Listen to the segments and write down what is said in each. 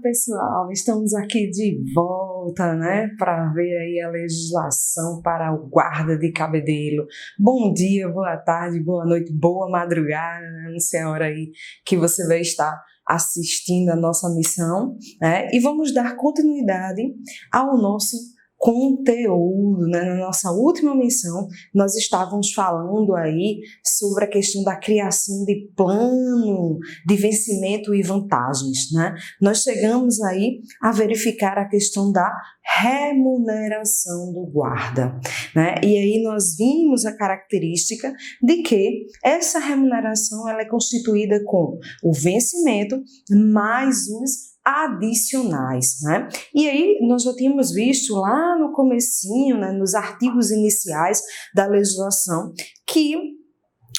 pessoal, estamos aqui de volta, né, para ver aí a legislação para o guarda de cabedelo. Bom dia, boa tarde, boa noite, boa madrugada, né? Não sei a hora aí que você vai estar assistindo a nossa missão, né? E vamos dar continuidade ao nosso conteúdo, né? Na nossa última missão, nós estávamos falando aí sobre a questão da criação de plano de vencimento e vantagens, né? Nós chegamos aí a verificar a questão da remuneração do guarda, né? E aí nós vimos a característica de que essa remuneração ela é constituída com o vencimento mais os adicionais, né? E aí nós já tínhamos visto lá no comecinho, né, nos artigos iniciais da legislação, que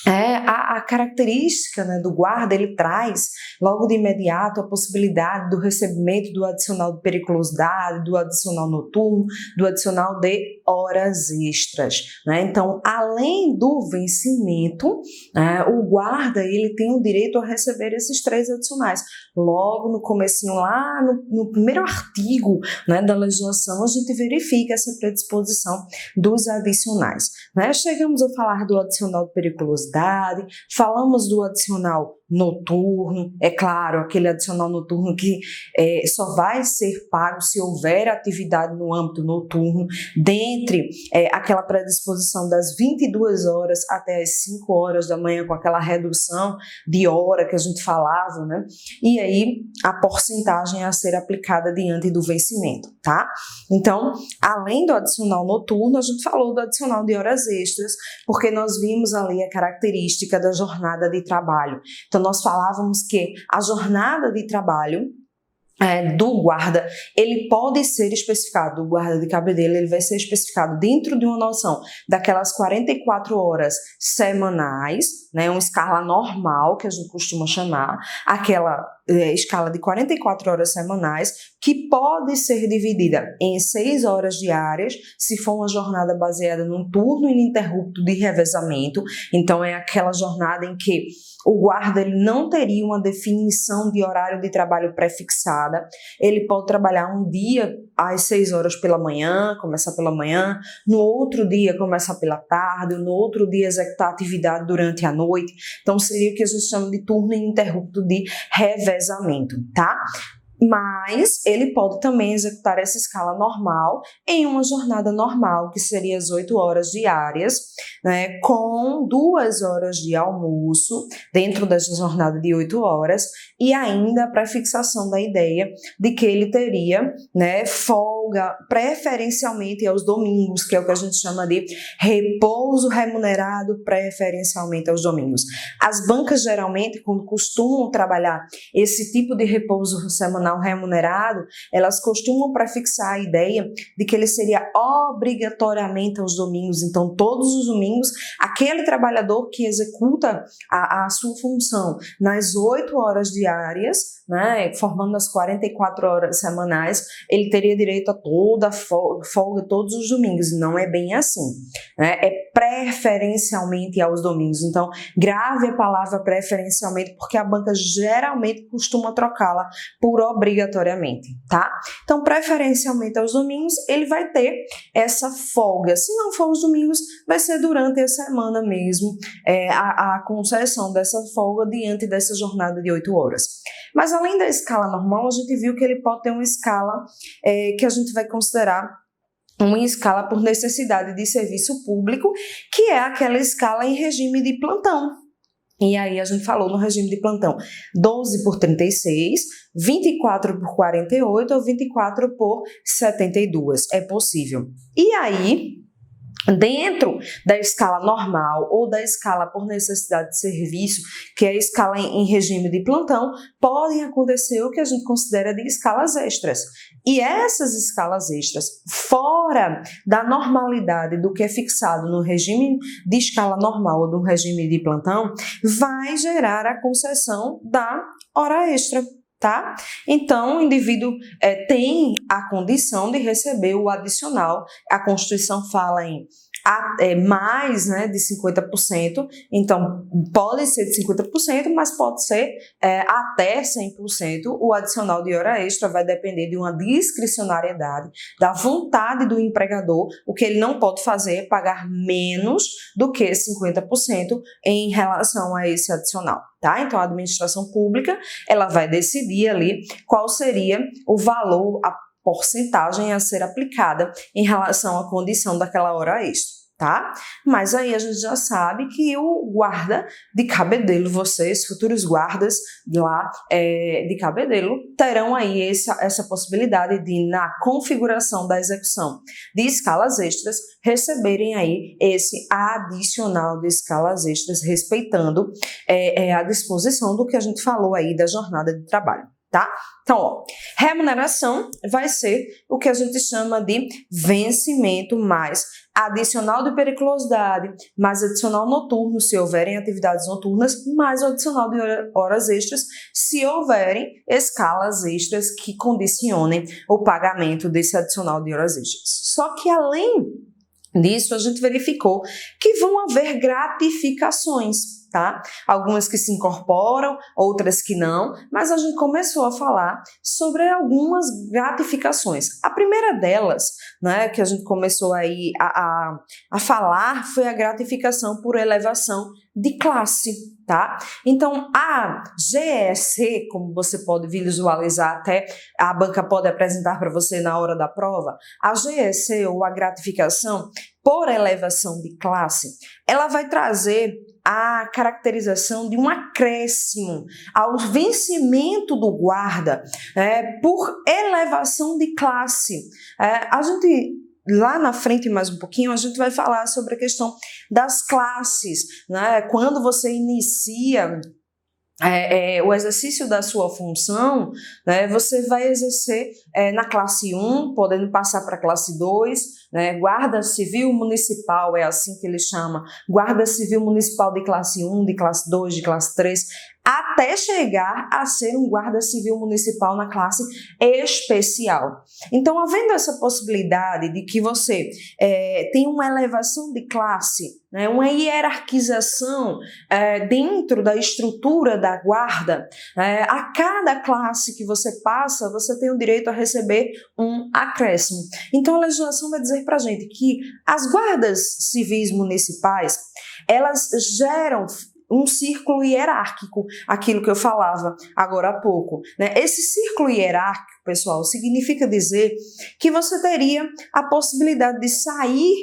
a característica, né, do guarda, ele traz logo de imediato a possibilidade do recebimento do adicional de periculosidade, do adicional noturno, do adicional de horas extras, né? Então, além do vencimento, o guarda ele tem o direito a receber esses 3 adicionais. Logo no comecinho, lá no primeiro artigo, né, da legislação, a gente verifica essa predisposição dos adicionais, né? Chegamos a falar do adicional de periculosidade, falamos do adicional noturno, é claro, aquele adicional noturno que só vai ser pago se houver atividade no âmbito noturno, dentre aquela predisposição das 22 horas até as 5 horas da manhã, com aquela redução de hora que a gente falava, né? E aí a porcentagem a ser aplicada diante do vencimento, tá? Então, além do adicional noturno, a gente falou do adicional de horas extras, porque nós vimos ali a característica da jornada de trabalho. Então, nós falávamos que a jornada de trabalho do guarda, ele pode ser especificado, o guarda de cabedelo, ele vai ser especificado dentro de uma noção daquelas 44 horas semanais, né, uma escala normal, que a gente costuma chamar, aquela escala de 44 horas semanais, que pode ser dividida em 6 horas diárias, se for uma jornada baseada num turno ininterrupto de revezamento. Então, é aquela jornada em que o guarda ele não teria uma definição de horário de trabalho pré-fixada. Ele pode trabalhar um dia às 6 horas pela manhã, começar pela manhã, no outro dia começar pela tarde, no outro dia executar atividade durante a noite. Então, seria o que a gente chama de turno ininterrupto de revezamento, tá? Mas ele pode também executar essa escala normal em uma jornada normal, que seria as 8 horas diárias, né, com 2 horas de almoço dentro dessa jornada de 8 horas e ainda a prefixação da ideia de que ele teria, né, folga preferencialmente aos domingos, que é o que a gente chama de repouso remunerado preferencialmente aos domingos. As bancas geralmente, quando costumam trabalhar esse tipo de repouso semanal remunerado, elas costumam prefixar a ideia de que ele seria obrigatoriamente aos domingos. Então, todos os domingos, aquele trabalhador que executa a sua função nas 8 horas diárias, né, formando as 44 horas semanais, ele teria direito a toda a folga todos os domingos. Não é bem assim, né? É preferencialmente aos domingos. Então, grave a palavra preferencialmente, porque a banca geralmente costuma trocá-la por obrigatoriamente, tá? Então, preferencialmente aos domingos, ele vai ter essa folga. Se não for os domingos, vai ser durante a semana mesmo, a concessão dessa folga diante dessa jornada de 8 horas. Mas além da escala normal, a gente viu que ele pode ter uma escala que a gente vai considerar uma escala por necessidade de serviço público, que é aquela escala em regime de plantão. E aí a gente falou no regime de plantão 12 por 36, 24 por 48 ou 24 por 72. É possível. E aí, dentro da escala normal ou da escala por necessidade de serviço, que é a escala em regime de plantão, podem acontecer o que a gente considera de escalas extras. E essas escalas extras, fora da normalidade do que é fixado no regime de escala normal ou no regime de plantão, vai gerar a concessão da hora extra. Tá? Então, o indivíduo tem a condição de receber o adicional. A Constituição fala em mais, né, de 50%, então pode ser de 50%, mas pode ser até 100%. O adicional de hora extra vai depender de uma discricionariedade, da vontade do empregador. O que ele não pode fazer é pagar menos do que 50% em relação a esse adicional, tá? Então a administração pública, ela vai decidir ali qual seria o valor, a porcentagem a ser aplicada em relação à condição daquela hora extra, tá? Mas aí a gente já sabe que o guarda de Cabedelo, vocês, futuros guardas lá de Cabedelo, terão aí essa possibilidade de, na configuração da execução de escalas extras, receberem aí esse adicional de escalas extras, respeitando a disposição do que a gente falou aí da jornada de trabalho. Tá? Então, ó, remuneração vai ser o que a gente chama de vencimento mais adicional de periculosidade, mais adicional noturno, se houverem atividades noturnas, mais o adicional de horas extras, se houverem escalas extras que condicionem o pagamento desse adicional de horas extras. Só que além disso, a gente verificou que vão haver gratificações, tá? Algumas que se incorporam, outras que não, mas a gente começou a falar sobre algumas gratificações. A primeira delas, né, que a gente começou aí a falar, foi a gratificação por elevação de classe, tá? Então, a GEC, como você pode visualizar, até a banca pode apresentar para você na hora da prova, a GEC, ou a gratificação por elevação de classe, ela vai trazer a caracterização de um acréscimo ao vencimento do guarda por elevação de classe. A gente, lá na frente, mais um pouquinho, a gente vai falar sobre a questão das classes, né? Quando você inicia o exercício da sua função, né, você vai exercer na classe 1, podendo passar para a classe 2, né, Guarda Civil Municipal, é assim que ele chama, Guarda Civil Municipal de classe 1, de classe 2, de classe 3, até chegar a ser um guarda civil municipal na classe especial. Então, havendo essa possibilidade de que você tem uma elevação de classe, né, uma hierarquização dentro da estrutura da guarda, a cada classe que você passa, você tem o direito a receber um acréscimo. Então, a legislação vai dizer para a gente que as guardas civis municipais, elas geram um círculo hierárquico, aquilo que eu falava agora há pouco, né? Esse círculo hierárquico, pessoal, significa dizer que você teria a possibilidade de sair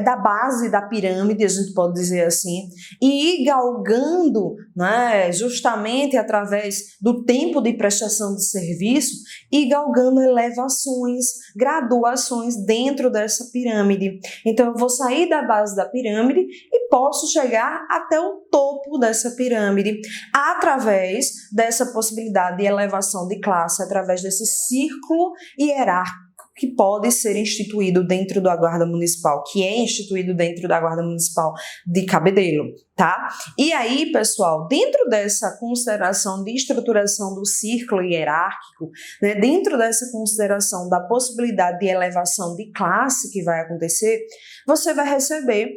da base da pirâmide, a gente pode dizer assim, e ir galgando, né, justamente através do tempo de prestação de serviço, e galgando elevações, graduações dentro dessa pirâmide. Então, eu vou sair da base da pirâmide e posso chegar até o topo dessa pirâmide através dessa possibilidade de elevação de classe, através desse círculo hierárquico que pode ser instituído dentro da Guarda Municipal, que é instituído dentro da Guarda Municipal de Cabedelo, tá? E aí, pessoal, dentro dessa consideração de estruturação do círculo hierárquico, né, dentro dessa consideração da possibilidade de elevação de classe que vai acontecer, você vai receber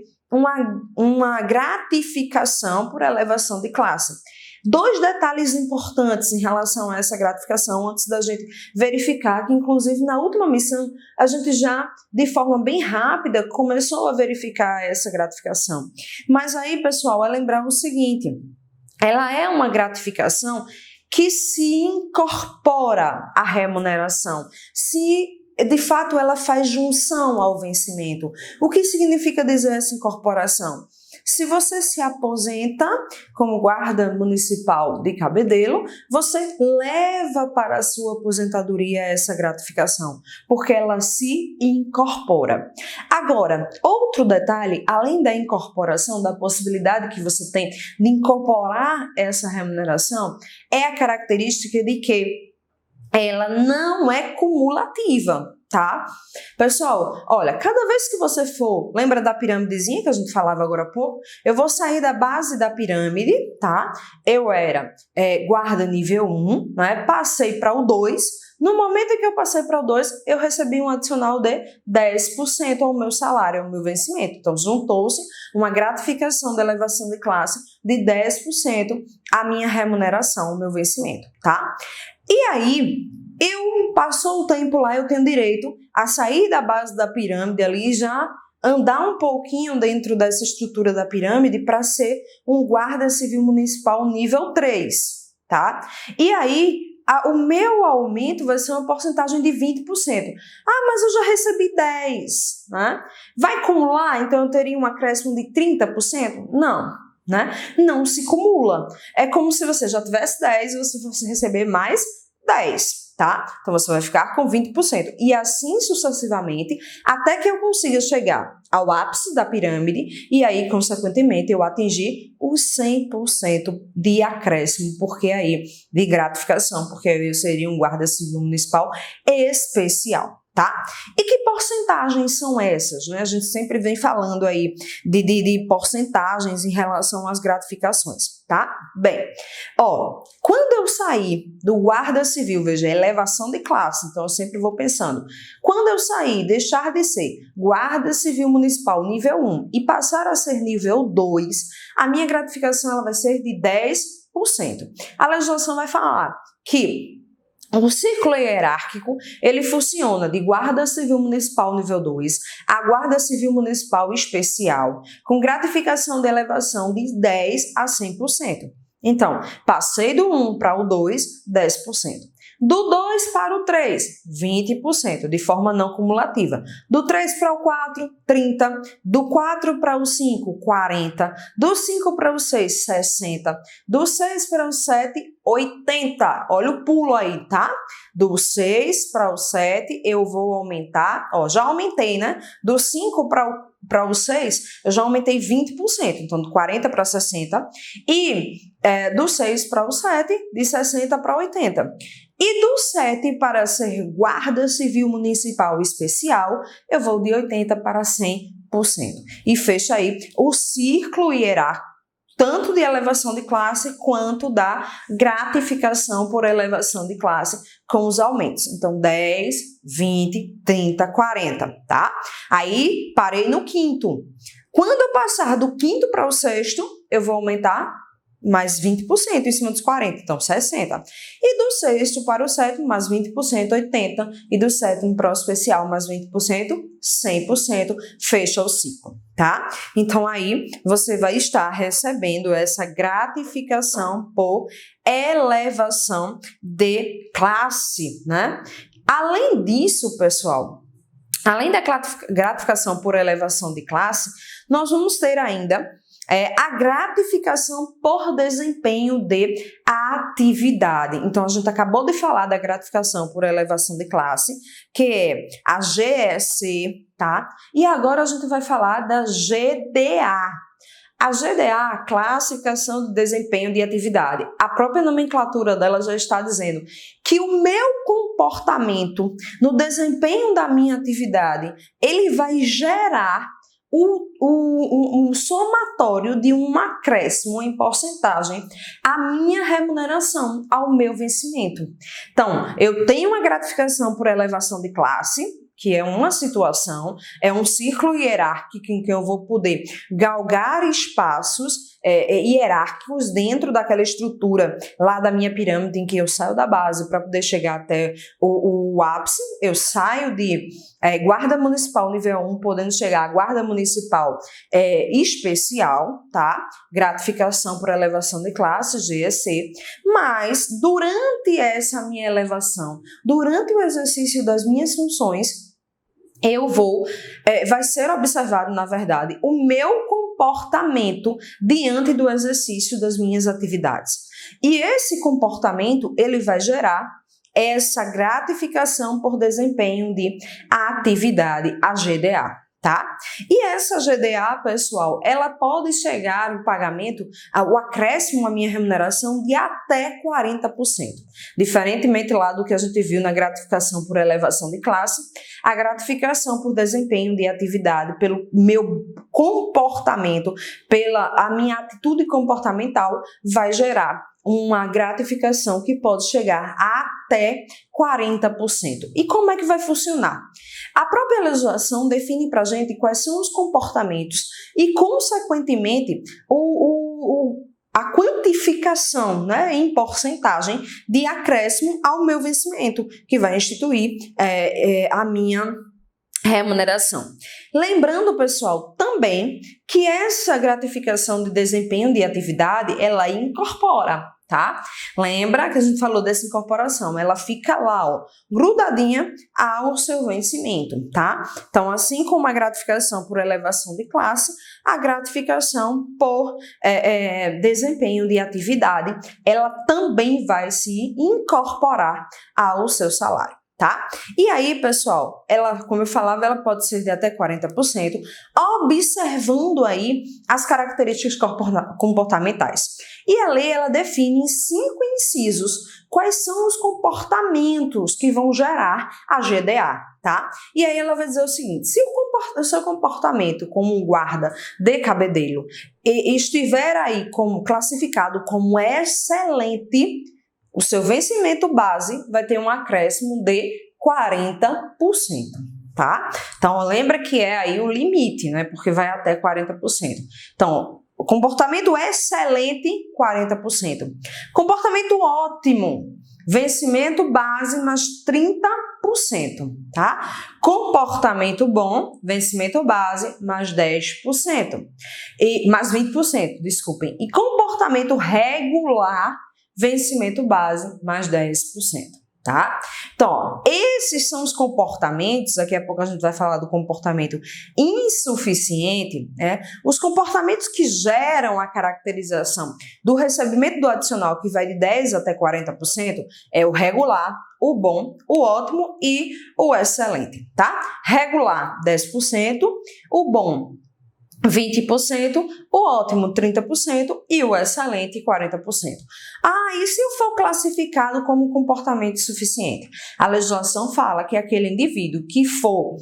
uma gratificação por elevação de classe. Dois detalhes importantes em relação a essa gratificação, antes da gente verificar, que inclusive na última missão a gente já, de forma bem rápida, começou a verificar essa gratificação. Mas aí, pessoal, é lembrar o seguinte, ela é uma gratificação que se incorpora à remuneração, de fato ela faz junção ao vencimento. O que significa dizer essa incorporação? Se você se aposenta como guarda municipal de Cabedelo, você leva para a sua aposentadoria essa gratificação, porque ela se incorpora. Agora, outro detalhe, além da incorporação, da possibilidade que você tem de incorporar essa remuneração, é a característica de que ela não é cumulativa. tá? Pessoal, olha, cada vez que você for, lembra da pirâmidezinha que a gente falava agora há pouco? Eu vou sair da base da pirâmide, tá? Eu era guarda nível 1, né? Passei para o 2. No momento em que eu passei para o 2, eu recebi um adicional de 10% ao meu salário, ao meu vencimento. Então, juntou-se uma gratificação da elevação de classe de 10% à minha remuneração, ao meu vencimento, tá? E aí, passou o tempo lá, eu tenho direito a sair da base da pirâmide ali e já andar um pouquinho dentro dessa estrutura da pirâmide para ser um guarda civil municipal nível 3, tá? E aí, o meu aumento vai ser uma porcentagem de 20%. Ah, mas eu já recebi 10%, né? Vai acumular, então eu teria um acréscimo de 30%? Não, né? Não se cumula. É como se você já tivesse 10% e você fosse receber mais 10%. Tá? Então, você vai ficar com 20%. E assim sucessivamente, até que eu consiga chegar ao ápice da pirâmide e aí, consequentemente, eu atingir os 100% de acréscimo, porque aí, de gratificação, porque aí eu seria um guarda civil municipal especial. Tá? E que porcentagens são essas? Né? A gente sempre vem falando aí de porcentagens em relação às gratificações, tá? Bem, quando eu sair do guarda civil, veja, elevação de classe, então eu sempre vou pensando, quando eu sair, deixar de ser guarda civil municipal nível 1 e passar a ser nível 2, a minha gratificação ela vai ser de 10%. A legislação vai falar que o círculo hierárquico, ele funciona de guarda civil municipal nível 2 a guarda civil municipal especial, com gratificação de elevação de 10% a 100%. Então, passei do 1 para o 2, 10%. Do 2 para o 3, 20%, de forma não cumulativa. Do 3 para o 4, 30%. Do 4 para o 5, 40%. Do 5 para o 6, 60%. Do 6 para o 7, 80%. Olha o pulo aí, tá? Do 6 para o 7, eu vou aumentar, já aumentei, né? Do 5 para o 6, eu já aumentei 20%, então do 40 para 60, e do 6 para o 7, de 60 para 80. E do 7 para ser guarda civil municipal especial, eu vou de 80 para 100%. E fecha aí o círculo hierárquico, tanto de elevação de classe quanto da gratificação por elevação de classe com os aumentos. Então, 10, 20, 30, 40, tá? Aí, parei no quinto. Quando eu passar do quinto para o sexto, eu vou aumentar mais 20% em cima dos 40, então 60%. E do sexto para o sétimo, mais 20%, 80%. E do sétimo para o especial, mais 20%, 100%. Fecha o ciclo, tá? Então, aí, você vai estar recebendo essa gratificação por elevação de classe, né? Além disso, pessoal, além da gratificação por elevação de classe, nós vamos ter ainda a gratificação por desempenho de atividade. Então, a gente acabou de falar da gratificação por elevação de classe, que é a GEC, tá? E agora a gente vai falar da GDA. A GDA, classificação de desempenho de atividade. A própria nomenclatura dela já está dizendo que o meu comportamento no desempenho da minha atividade, ele vai gerar um somatório de um acréscimo em porcentagem à minha remuneração, ao meu vencimento. Então, eu tenho uma gratificação por elevação de classe, que é uma situação, é um círculo hierárquico em que eu vou poder galgar espaços hierárquicos dentro daquela estrutura lá da minha pirâmide em que eu saio da base para poder chegar até o ápice. Eu saio de guarda municipal nível 1, podendo chegar a guarda municipal especial, tá? Gratificação por elevação de classe, GEC. Mas durante essa minha elevação, durante o exercício das minhas funções, vai ser observado, na verdade, o meu comportamento diante do exercício das minhas atividades. E esse comportamento, ele vai gerar essa gratificação por desempenho de atividade, a GDA, tá? E essa GDA, pessoal, ela pode chegar o pagamento, o acréscimo à minha remuneração de até 40%. Diferentemente lá do que a gente viu na gratificação por elevação de classe, a gratificação por desempenho de atividade, pelo meu comportamento, pela a minha atitude comportamental, vai gerar uma gratificação que pode chegar até 40%. E como é que vai funcionar? A própria legislação define para a gente quais são os comportamentos e, consequentemente, a quantificação, né, em porcentagem de acréscimo ao meu vencimento, que vai instituir a minha remuneração. Lembrando, pessoal, também que essa gratificação de desempenho de atividade, ela incorpora, tá? Lembra que a gente falou dessa incorporação, ela fica lá, ó, grudadinha ao seu vencimento, tá? Então, assim como a gratificação por elevação de classe, a gratificação por desempenho de atividade, ela também vai se incorporar ao seu salário. Tá? E aí, pessoal, ela, como eu falava, ela pode ser de até 40%, observando aí as características comportamentais. E a lei, ela define em 5 incisos quais são os comportamentos que vão gerar a GDA, tá? E aí ela vai dizer o seguinte, se o seu comportamento como um guarda de cabedelo estiver aí classificado como excelente, o seu vencimento base vai ter um acréscimo de 40%, tá? Então, lembra que é aí o limite, né? Porque vai até 40%. Então, o comportamento excelente, 40%. Comportamento ótimo, vencimento base mais 30%, tá? Comportamento bom, vencimento base mais 10%. Mais 20%, desculpem. E comportamento regular, vencimento base mais 10%, tá? Então, ó, esses são os comportamentos, daqui a pouco a gente vai falar do comportamento insuficiente, né? Os comportamentos que geram a caracterização do recebimento do adicional, que vai de 10% até 40%, é o regular, o bom, o ótimo e o excelente, tá? Regular, 10%, o bom, 20%, o ótimo 30% e o excelente 40%. E se eu for classificado como comportamento suficiente? A legislação fala que aquele indivíduo que for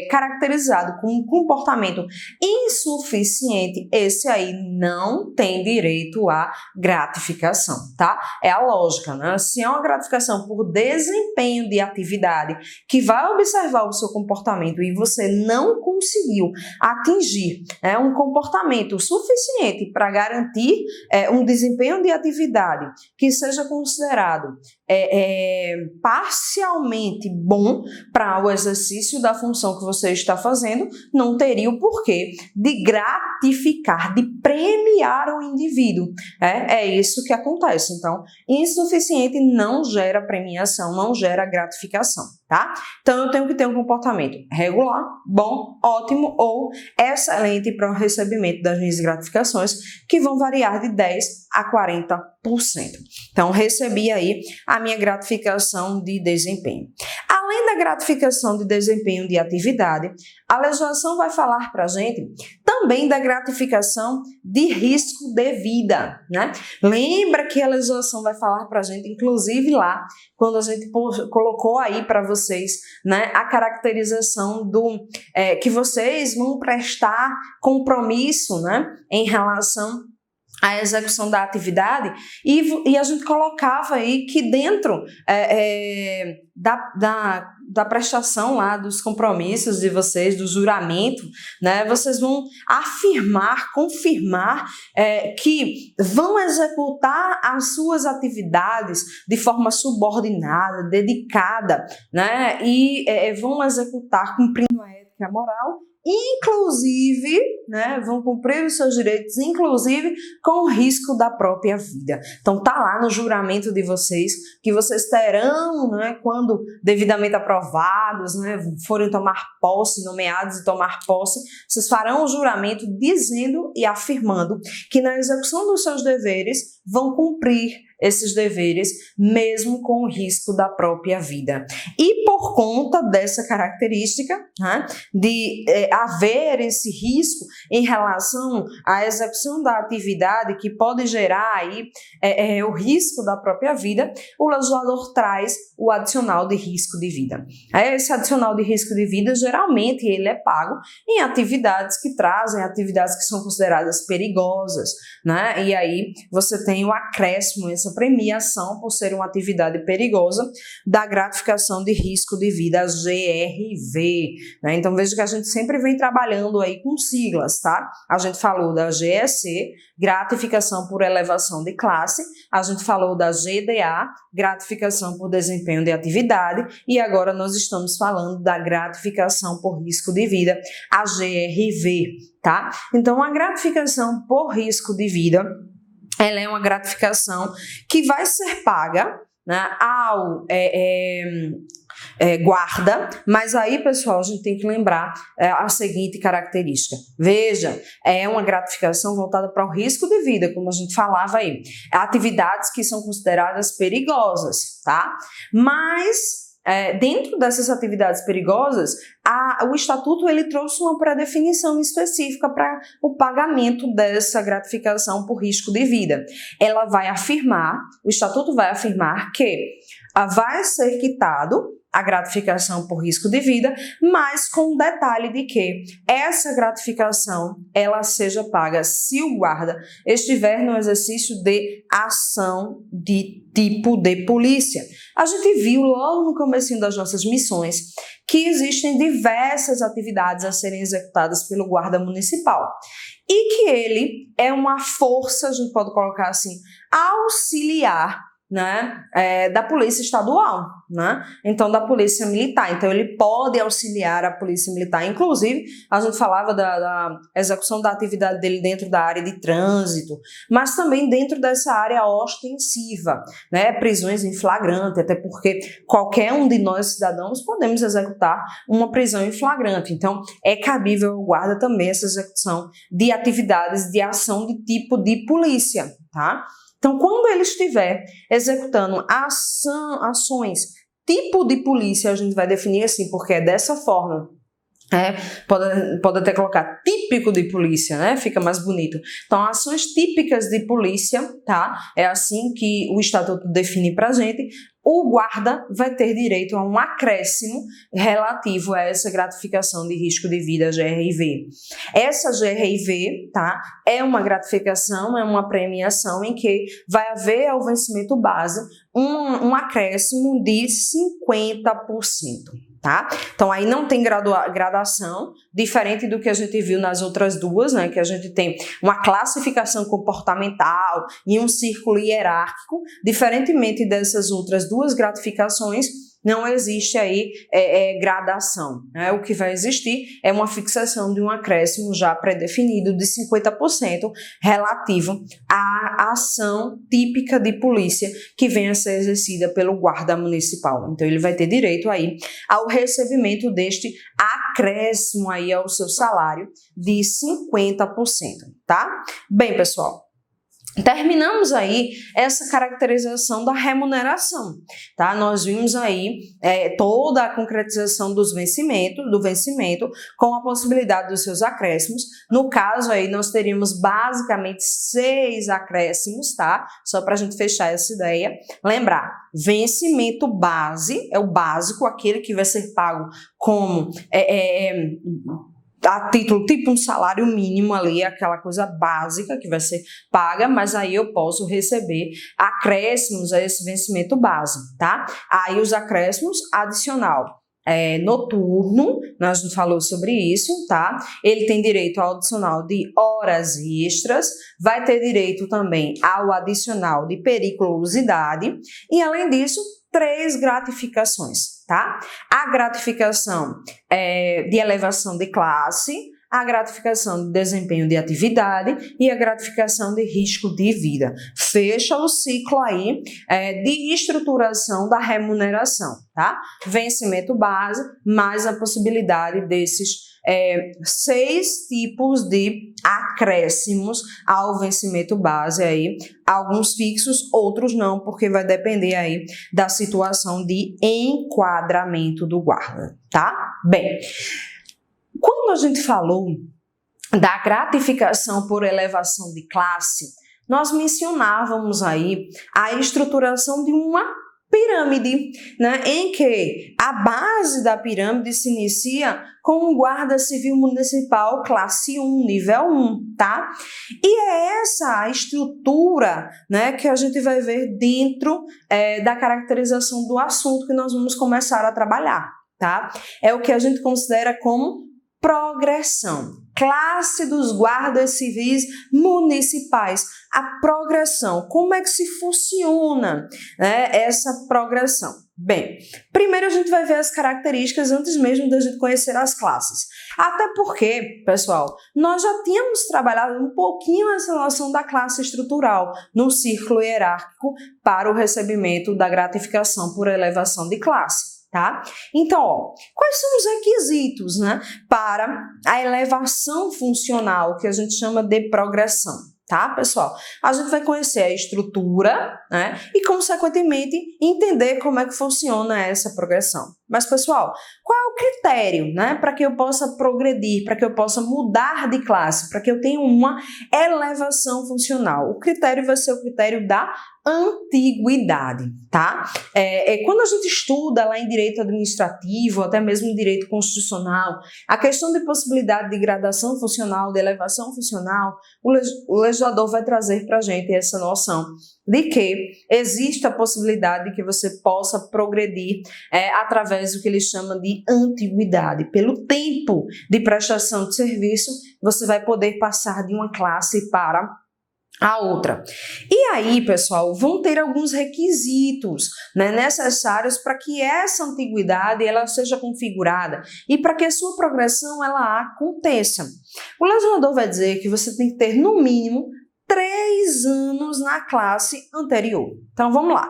caracterizado com um comportamento insuficiente, esse aí não tem direito à gratificação, tá? É a lógica, né? Se é uma gratificação por desempenho de atividade que vai observar o seu comportamento e você não conseguiu atingir um comportamento suficiente para garantir um desempenho de atividade que seja considerado parcialmente bom para o exercício da função que você está fazendo, não teria o porquê de gratificar, de premiar o indivíduo. É isso que acontece. Então, insuficiente não gera premiação, não gera gratificação, tá? Então, eu tenho que ter um comportamento regular, bom, ótimo ou excelente para o recebimento das minhas gratificações, que vão variar de 10% a 40%. Então, recebi aí a minha gratificação de desempenho. Além da gratificação de desempenho de atividade, a legislação vai falar para a gente também da gratificação de risco de vida, né? Lembra que a legislação vai falar para a gente, inclusive lá, quando a gente colocou aí para vocês, né, a caracterização do que vocês vão prestar compromisso, né, em relação à execução da atividade, e a gente colocava aí que dentro da prestação lá dos compromissos de vocês, do juramento, né, vocês vão afirmar, confirmar que vão executar as suas atividades de forma subordinada, dedicada, né, e vão executar cumprindo a ética moral inclusive, né, vão cumprir os seus direitos, inclusive com o risco da própria vida. Então tá lá no juramento de vocês, que vocês terão, né, quando devidamente aprovados, né, forem tomar posse, nomeados e tomar posse, vocês farão o juramento dizendo e afirmando que na execução dos seus deveres vão cumprir esses deveres, mesmo com o risco da própria vida. E por conta dessa característica, né, de haver esse risco em relação à execução da atividade que pode gerar aí o risco da própria vida, o legislador traz o adicional de risco de vida. Esse adicional de risco de vida, geralmente, ele é pago em atividades que trazem, atividades que são consideradas perigosas, né? E aí você tem o acréscimo, essa premiação por ser uma atividade perigosa da gratificação de risco de vida, a GRV, né? Então veja que a gente sempre vem trabalhando aí com siglas, tá? A gente falou da GEC, gratificação por elevação de classe, a gente falou da GDA, gratificação por desempenho de atividade, e agora nós estamos falando da gratificação por risco de vida, a GRV, tá? Então a gratificação por risco de vida, ela é uma gratificação que vai ser paga, né, ao guarda, mas aí, pessoal, a gente tem que lembrar a seguinte característica. Veja, é uma gratificação voltada para o risco de vida, como a gente falava aí. Atividades que são consideradas perigosas, tá? Mas dentro dessas atividades perigosas, o Estatuto ele trouxe uma pré-definição específica para o pagamento dessa gratificação por risco de vida. Ela vai afirmar, o Estatuto vai afirmar que vai ser quitado a gratificação por risco de vida, mas com o detalhe de que essa gratificação ela seja paga se o guarda estiver no exercício de ação de tipo de polícia. A gente viu logo no comecinho das nossas missões que existem diversas atividades a serem executadas pelo guarda municipal e que ele é uma força, a gente pode colocar assim, auxiliar, né, da polícia estadual, né? Então da polícia militar. Então ele pode auxiliar a polícia militar. Inclusive, a gente falava da execução da atividade dele dentro da área de trânsito, mas também dentro dessa área ostensiva, né? Prisões em flagrante, até porque qualquer um de nós cidadãos podemos executar uma prisão em flagrante. Então é cabível ao guarda também essa execução de atividades de ação de tipo de polícia, tá? Então, quando ele estiver executando ações tipo de polícia, a gente vai definir assim, porque é dessa forma. Pode até colocar típico de polícia, né? Fica mais bonito. Então, ações típicas de polícia, tá? É assim que o Estatuto define pra gente. O guarda vai ter direito a um acréscimo relativo a essa gratificação de risco de vida, GRV. Essa GRV, tá, é uma gratificação, é uma premiação em que vai haver ao vencimento base um acréscimo de 50%. Tá? Então aí não tem gradação, diferente do que a gente viu nas outras duas, né? Que a gente tem uma classificação comportamental e um círculo hierárquico. Diferentemente dessas outras duas gratificações, não existe aí gradação, né? O que vai existir é uma fixação de um acréscimo já pré-definido de 50% relativo à ação típica de polícia que venha a ser exercida pelo guarda municipal. Então ele vai ter direito aí ao recebimento deste acréscimo aí ao seu salário de 50%, tá? Bem, pessoal, terminamos aí essa caracterização da remuneração, tá? Nós vimos aí toda a concretização do vencimento com a possibilidade dos seus acréscimos. No caso aí nós teríamos basicamente 6 acréscimos, tá? Só para a gente fechar essa ideia. Lembrar, vencimento base é o básico, aquele que vai ser pago como a título, tipo um salário mínimo ali, aquela coisa básica que vai ser paga, mas aí eu posso receber acréscimos a esse vencimento base, tá? Aí os acréscimos adicional noturno, nós não falou sobre isso, tá? Ele tem direito ao adicional de horas extras, vai ter direito também ao adicional de periculosidade e, além disso, 3 gratificações, tá? A gratificação de elevação de classe, a gratificação de desempenho de atividade e a gratificação de risco de vida. Fecha o ciclo aí de estruturação da remuneração, tá? Vencimento base, mais a possibilidade desses 6 tipos de acréscimos ao vencimento base aí, alguns fixos, outros não, porque vai depender aí da situação de enquadramento do guarda, tá? Bem, quando a gente falou da gratificação por elevação de classe, nós mencionávamos aí a estruturação de uma pirâmide, né, em que a base da pirâmide se inicia com um guarda civil municipal classe 1, nível 1, tá? E é essa a estrutura, né, que a gente vai ver dentro da caracterização do assunto que nós vamos começar a trabalhar, tá? É o que a gente considera como progressão. Classe dos guardas civis municipais. A progressão. Como é que se funciona, né, essa progressão? Bem, primeiro a gente vai ver as características antes mesmo da gente conhecer as classes. Até porque, pessoal, nós já tínhamos trabalhado um pouquinho essa noção da classe estrutural no círculo hierárquico para o recebimento da gratificação por elevação de classe. Tá? Então, quais são os requisitos, né, para a elevação funcional, que a gente chama de progressão? Tá, pessoal? A gente vai conhecer a estrutura, né, e, consequentemente, entender como é que funciona essa progressão. Mas, pessoal, qual é o critério, né, para que eu possa progredir, para que eu possa mudar de classe, para que eu tenha uma elevação funcional? O critério vai ser o critério da antiguidade, tá? Quando a gente estuda lá em direito administrativo, até mesmo em direito constitucional, a questão de possibilidade de gradação funcional, de elevação funcional, o legislador vai trazer para a gente essa noção de que existe a possibilidade de que você possa progredir através do que ele chama de antiguidade. Pelo tempo de prestação de serviço, você vai poder passar de uma classe para a outra. E aí, pessoal, vão ter alguns requisitos, né, necessários para que essa antiguidade ela seja configurada e para que a sua progressão ela aconteça. O legislador vai dizer que você tem que ter, no mínimo, 3 anos na classe anterior. Então, vamos lá.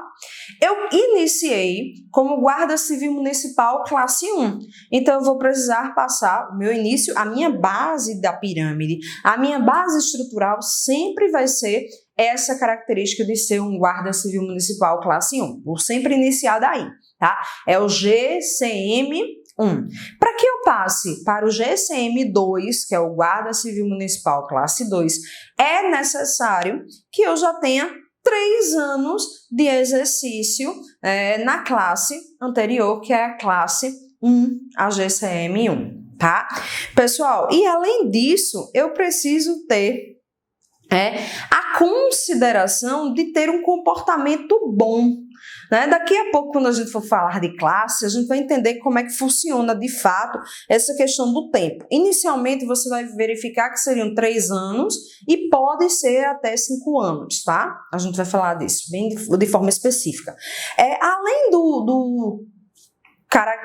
Eu iniciei como guarda civil municipal classe 1. Então, eu vou precisar passar o meu início, a minha base da pirâmide, a minha base estrutural sempre vai ser essa característica de ser um guarda civil municipal classe 1. Vou sempre iniciar daí, tá? É o GCM 1. Para que eu passe para o GCM2, que é o Guarda Civil Municipal Classe 2, é necessário que eu já tenha 3 anos de exercício na classe anterior, que é a classe 1, a GCM1, tá? Pessoal, e além disso, eu preciso ter a consideração de ter um comportamento bom. Né? Daqui a pouco, quando a gente for falar de classe, a gente vai entender como é que funciona de fato essa questão do tempo. Inicialmente, você vai verificar que seriam 3 anos e pode ser até 5 anos, tá? A gente vai falar disso bem de forma específica. Além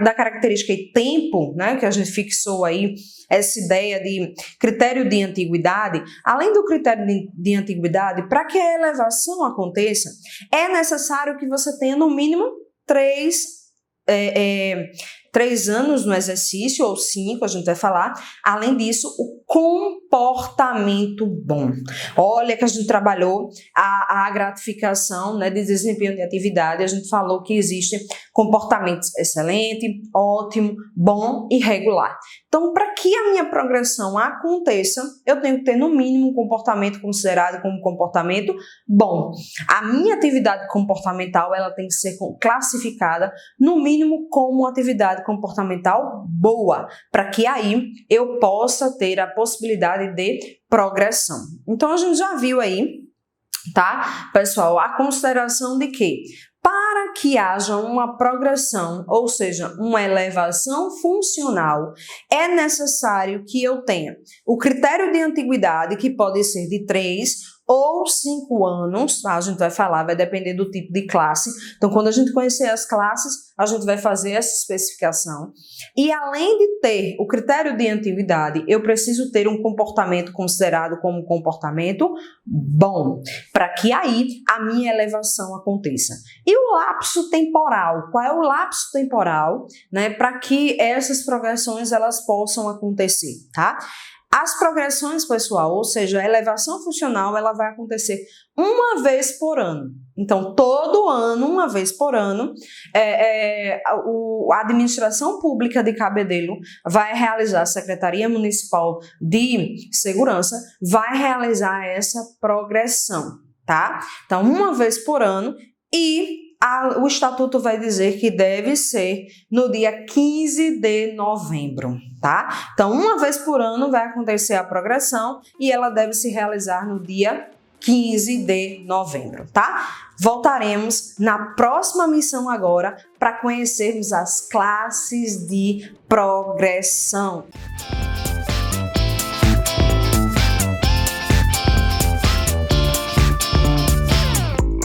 da característica e tempo, né, que a gente fixou aí, essa ideia de critério de antiguidade, além do critério de antiguidade, para que a elevação aconteça, é necessário que você tenha no mínimo 3 anos no exercício, ou 5, a gente vai falar. Além disso, o comportamento bom. Olha que a gente trabalhou a gratificação, né, de desempenho de atividade, a gente falou que existe comportamento excelente, ótimo, bom e regular. Então, para que a minha progressão aconteça, eu tenho que ter no mínimo um comportamento considerado como comportamento bom. A minha atividade comportamental, ela tem que ser classificada no mínimo como atividade comportamental boa, para que aí eu possa ter a possibilidade de progressão. Então, a gente já viu aí, tá, pessoal, a consideração de que Para que haja uma progressão, ou seja, uma elevação funcional, é necessário que eu tenha o critério de antiguidade, que pode ser de 3 ou 5 anos, tá? A gente vai falar, vai depender do tipo de classe. Então, quando a gente conhecer as classes, a gente vai fazer essa especificação. E além de ter o critério de antiguidade, eu preciso ter um comportamento considerado como um comportamento bom, para que aí a minha elevação aconteça. E o lapso temporal? Qual é o lapso temporal, né, para que essas progressões elas possam acontecer, tá? As progressões, pessoal, ou seja, a elevação funcional, ela vai acontecer uma vez por ano. Então, todo ano, uma vez por ano, a Administração Pública de Cabedelo vai realizar, a Secretaria Municipal de Segurança vai realizar essa progressão, tá? Então, uma vez por ano e o Estatuto vai dizer que deve ser no dia 15 de novembro, tá? Então, uma vez por ano vai acontecer a progressão e ela deve se realizar no dia 15 de novembro, tá? Voltaremos na próxima missão agora para conhecermos as classes de progressão.